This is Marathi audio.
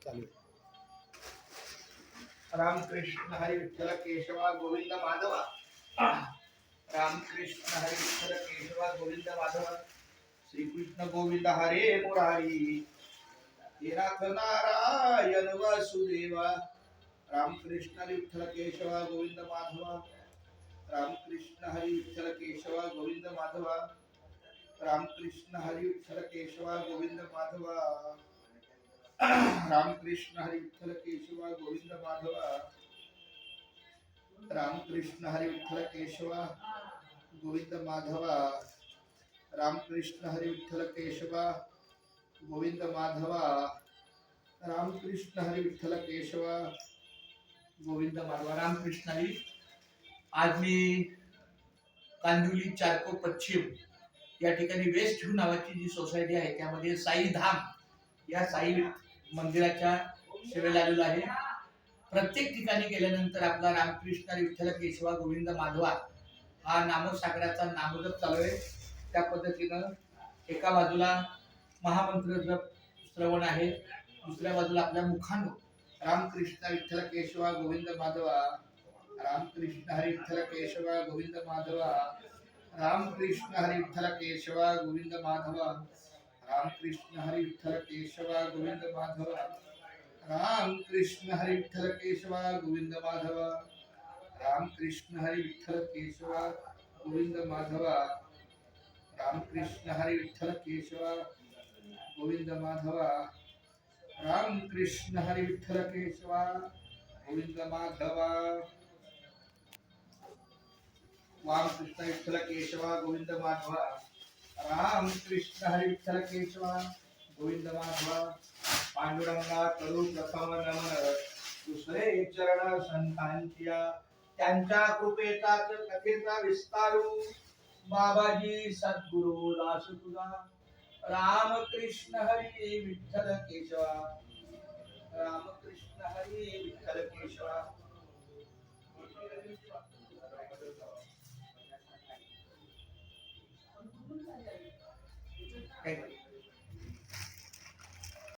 चालू रामकृष्ण हरी विठ्ठल केशवा गोविंद माधवा रामकृष्ण हरी विठ्ठल केशवा गोविंद माधवा श्रीकृष्ण गोविंद हरे मुरारी हे नाथ नारायण वासुदेवा रामकृष्ण हरी विठ्ठल केशवा गोविंद माधवा रामकृष्ण हरी विठ्ठल केशवा गोविंद माधवा रामकृष्ण हरी विठ्ठल केशवा गोविंद माधवा रामकृष्ण हरी विठ्ठल केशवा गोविंद माधवा रामकृष्ण हरी विठ्ठल केशवा गोविंद माधवा रामकृष्ण हरी विठ्ठल केशवा गोविंद माधवा रामकृष्ण हरी विठ्ठल केशवा गोविंद माधवा रामकृष्ण हरी। आज मी कांदिवली चारको पश्चिम या ठिकाणी वेस्ट व्ह्यू नावाची जी सोसायटी आहे त्यामध्ये साई धाम या साई मंदिराच्या सेवेला आलेलो आहे। प्रत्येक ठिकाणी गेल्यानंतर आपला रामकृष्ण हरी विठ्ठल केशवा गोविंद माधवा हा नामसागराचा नामजप चालू आहे। त्या पद्धतीनं एका बाजूला महामंत्र जप श्रवण आहे, दुसऱ्या बाजूला आपल्या मुखानं रामकृष्ण विठ्ठल केशवा गोविंद माधवा रामकृष्ण हरी विठ्ठल केशवा गोविंद माधवा रामकृष्ण हरी विठ्ठल केशवा गोविंद माधवा रामकृष्ण हरी विठ्ठल केशवा गोविंद माधवा रामकृष्ण हरी विठ्ठल केशवा गोविंद माधवा रामकृष्ण हरी विठ्ठल केशवा गोविंद माधवा रामकृष्ण हरी विठ्ठल केशवा गोविंद माधवा रामकृष्ण हरी विठ्ठल केशवा गोविंद माधवा रामकृष्ण विठ्ठल केशवा गोविंद माधवा रामकृष्ण हरी विठ्ठल केशवा गोविंद माधवा पांडुरंगा करू प्रथम नमन दुसरे चरण संतांच्या त्यांच्या कृपेचाच कथेचा विस्तारू बाबाजी सद्गुरु दास तुझा रामकृष्ण हरी विठ्ठल केशवा रामकृष्ण हरी विठ्ठल केशवा Thank you.